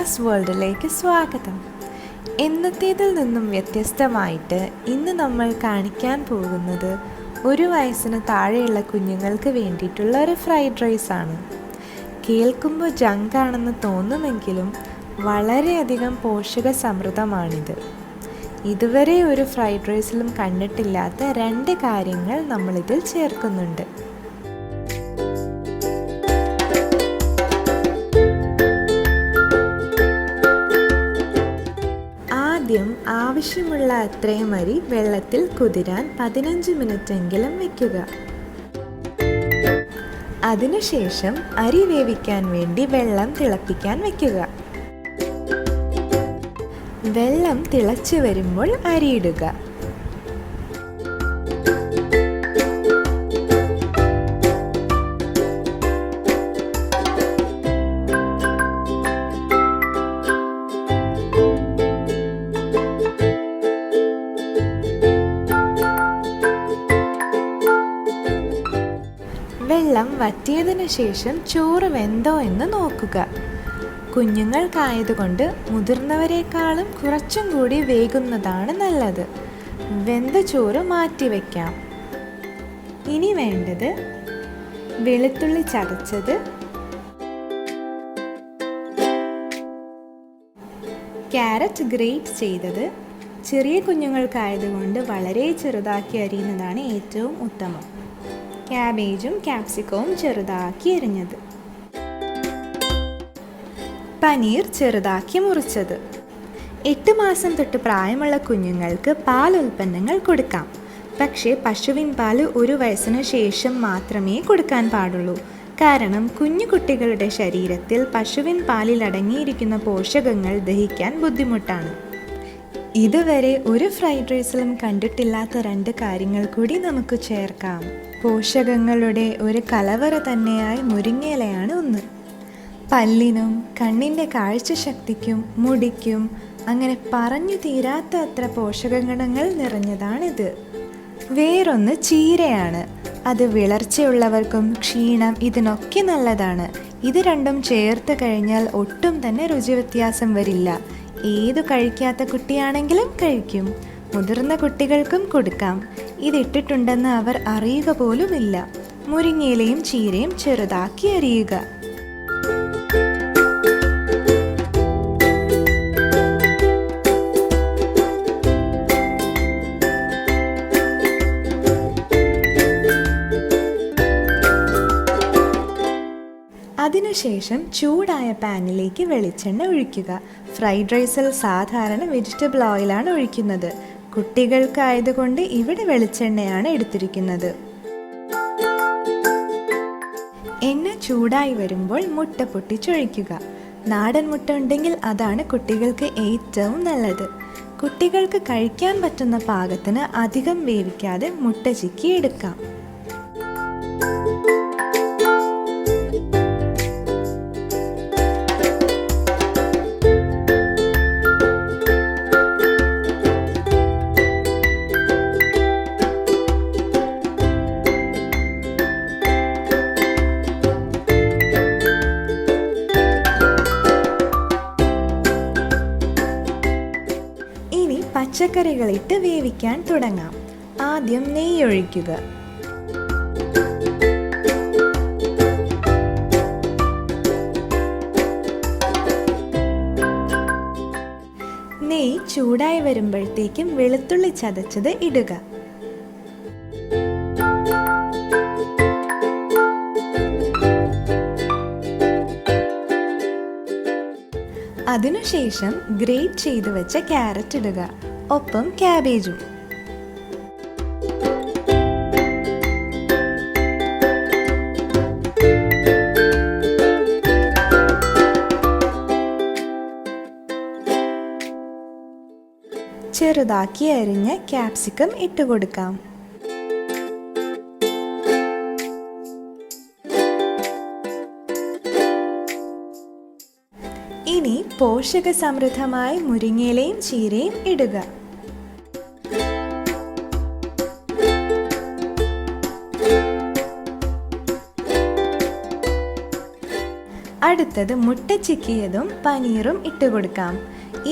ഹയാസ് വേൾഡിലേക്ക് സ്വാഗതം. എന്നത്തേതിൽ നിന്നും വ്യത്യസ്തമായിട്ട് ഇന്ന് നമ്മൾ കാണിക്കാൻ പോകുന്നത് 1 വയസ്സിന് താഴെയുള്ള കുഞ്ഞുങ്ങൾക്ക് വേണ്ടിയിട്ടുള്ള ഒരു ഫ്രൈഡ് റൈസ് ആണ്. കേൾക്കുമ്പോൾ ജങ്കാണെന്ന് തോന്നുമെങ്കിലും വളരെയധികം പോഷക സമൃദ്ധമാണിത്. ഇതുവരെ ഒരു ഫ്രൈഡ് റൈസിലും കണ്ടിട്ടില്ലാത്ത 2 കാര്യങ്ങൾ നമ്മളിതിൽ ചേർക്കുന്നുണ്ട്. ആദ്യം ആവശ്യമുള്ള അത്രയും അരി വെള്ളത്തിൽ കുതിരാൻ 15 മിനിറ്റെങ്കിലും വയ്ക്കുക. അതിനുശേഷം അരി വേവിക്കാൻ വേണ്ടി വെള്ളം തിളപ്പിക്കാൻ വയ്ക്കുക. വെള്ളം തിളച്ചു വരുമ്പോൾ അരിയിടുക. വെള്ളം വറ്റിയതിനു ശേഷം ചോറ് വെന്തോ എന്ന് നോക്കുക. കുഞ്ഞുങ്ങൾക്കായതുകൊണ്ട് മുതിർന്നവരെക്കാളും കുറച്ചും കൂടി വേകുന്നതാണ് നല്ലത്. വെന്ത ചോറ് മാറ്റിവെക്കാം. ഇനി വേണ്ടത് വെളുത്തുള്ളി ചതച്ചത്, ക്യാരറ്റ് ഗ്രേറ്റ് ചെയ്തത്. ചെറിയ കുഞ്ഞുങ്ങൾക്കായതുകൊണ്ട് വളരെ ചെറുതാക്കി അരിയുന്നതാണ് ഏറ്റവും ഉത്തമം. ക്യാബേജും ക്യാപ്സിക്കവും ചെറുതാക്കി അരിഞ്ഞത്, പനീർ ചെറുതാക്കി മുറിച്ചത്. 8 മാസം തൊട്ട് പ്രായമുള്ള കുഞ്ഞുങ്ങൾക്ക് പാൽ ഉൽപ്പന്നങ്ങൾ കൊടുക്കാം. പക്ഷേ പശുവിൻ പാൽ 1 വയസ്സിന് ശേഷം മാത്രമേ കൊടുക്കാൻ പാടുള്ളൂ. കാരണം കുഞ്ഞു കുട്ടികളുടെ ശരീരത്തിൽ പശുവിൻ പാലിൽ അടങ്ങിയിരിക്കുന്ന പോഷകങ്ങൾ ദഹിക്കാൻ ബുദ്ധിമുട്ടാണ്. ഇതുവരെ ഒരു ഫ്രൈഡ് റൈസിലും കണ്ടിട്ടില്ലാത്ത 2 കാര്യങ്ങൾ കൂടി നമുക്ക് ചേർക്കാം. പോഷകങ്ങളുടെ ഒരു കലവറ തന്നെയായി മുരിങ്ങയിലയാണ് ഒന്ന്. പല്ലിനും കണ്ണിൻ്റെ കാഴ്ചശക്തിക്കും മുടിക്കും അങ്ങനെ പറഞ്ഞു തീരാത്ത അത്ര പോഷകഗുണങ്ങൾ നിറഞ്ഞതാണിത്. വേറൊന്ന് ചീരയാണ്. അത് വിളർച്ചയുള്ളവർക്കും ക്ഷീണം ഇതിനൊക്കെ നല്ലതാണ്. ഇത് രണ്ടും ചേർത്ത് കഴിഞ്ഞാൽ ഒട്ടും തന്നെ രുചി വ്യത്യാസം വരില്ല. ഏതു കഴിക്കാത്ത കുട്ടിയാണെങ്കിലും കഴിക്കും. മുതിർന്ന കുട്ടികൾക്കും കൊടുക്കാം. ഇതിട്ടിട്ടുണ്ടെന്ന് അവർ അറിയുക പോലുമില്ല. മുരിങ്ങയിലയും ചീരയും ചെറുതാക്കി അരിയുക. അതിനുശേഷം ചൂടായ പാനിലേക്ക് വെളിച്ചെണ്ണ ഒഴിക്കുക. ഫ്രൈഡ് റൈസിൽ സാധാരണ വെജിറ്റബിൾ ഓയിലാണ് ഒഴിക്കുന്നത്. കുട്ടികൾക്കായതുകൊണ്ട് ഇവിടെ വെളിച്ചെണ്ണയാണ് എടുത്തിരിക്കുന്നത്. എണ്ണ ചൂടായി വരുമ്പോൾ മുട്ട പൊട്ടിച്ചൊഴിക്കുക. നാടൻ മുട്ട ഉണ്ടെങ്കിൽ അതാണ് കുട്ടികൾക്ക് ഏറ്റവും നല്ലത്. കുട്ടികൾക്ക് കഴിക്കാൻ പറ്റുന്ന പാകത്തിന് അധികം വേവിക്കാതെ മുട്ട ചിക്കി എടുക്കാം. പച്ചക്കറികളിട്ട് വേവിക്കാൻ തുടങ്ങാം. ആദ്യം നെയ്യ് ഒഴിക്കുക. നെയ്യ് ചൂടായി വരുമ്പോഴത്തേക്കും വെളുത്തുള്ളി ചതച്ചത് ഇടുക. അതിനുശേഷം ഗ്രേറ്റ് ചെയ്ത് വെച്ച ക്യാരറ്റ് ഇടുക. ഒപ്പം ക്യാബേജും. ചെറുതാക്കി അരിഞ്ഞ ക്യാപ്സിക്കം ഇട്ടുകൊടുക്കാം. ഇനി പോഷക സമൃദ്ധമായ മുരിങ്ങയിലയും ചീരയും ഇടുക. അടുത്തത് മുട്ട ചിക്കിയതും പനീറും ഇട്ട് കൊടുക്കാം.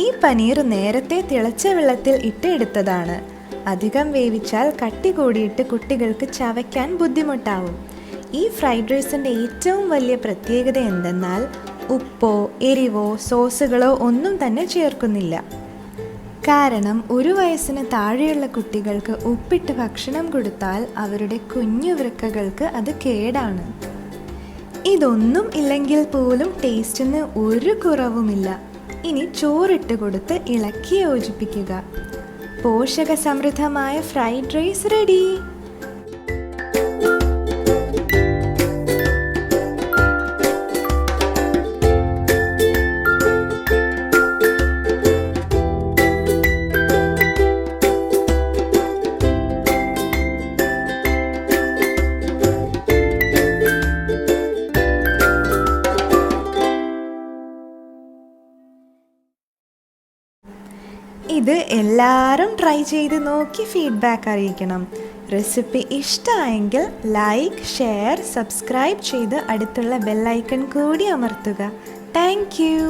ഈ പനീർ നേരത്തെ തിളച്ച വെള്ളത്തിൽ ഇട്ട് എടുത്തതാണ്. അധികം വേവിച്ചാൽ കട്ടി കൂടിയിട്ട് കുട്ടികൾക്ക് ചവയ്ക്കാൻ ബുദ്ധിമുട്ടാവും. ഈ ഫ്രൈഡ് റൈസിൻ്റെ ഏറ്റവും വലിയ പ്രത്യേകത എന്തെന്നാൽ ഉപ്പോ എരിവോ സോസുകളോ ഒന്നും തന്നെ ചേർക്കുന്നില്ല. കാരണം 1 വയസ്സിന് താഴെയുള്ള കുട്ടികൾക്ക് ഉപ്പിട്ട് ഭക്ഷണം കൊടുത്താൽ അവരുടെ കുഞ്ഞു വൃക്കകൾക്ക് അത് കേടാണ്. ഇതൊന്നും ഇല്ലെങ്കിൽ പോലും ടേസ്റ്റിന് ഒരു കുറവുമില്ല. ഇനി ചോറിട്ട് കൊടുത്ത് ഇളക്കി യോജിപ്പിക്കുക. പോഷക സമൃദ്ധമായ ഫ്രൈഡ് റൈസ് റെഡി. ഇത് എല്ലാവരും ട്രൈ ചെയ്ത് നോക്കി ഫീഡ്ബാക്ക് അറിയിക്കണം. റെസിപ്പി ഇഷ്ടമായെങ്കിൽ ലൈക്ക്, ഷെയർ, സബ്സ്ക്രൈബ് ചെയ്ത് അടുത്തുള്ള ബെല്ലൈക്കൺ കൂടി അമർത്തുക. Thank you.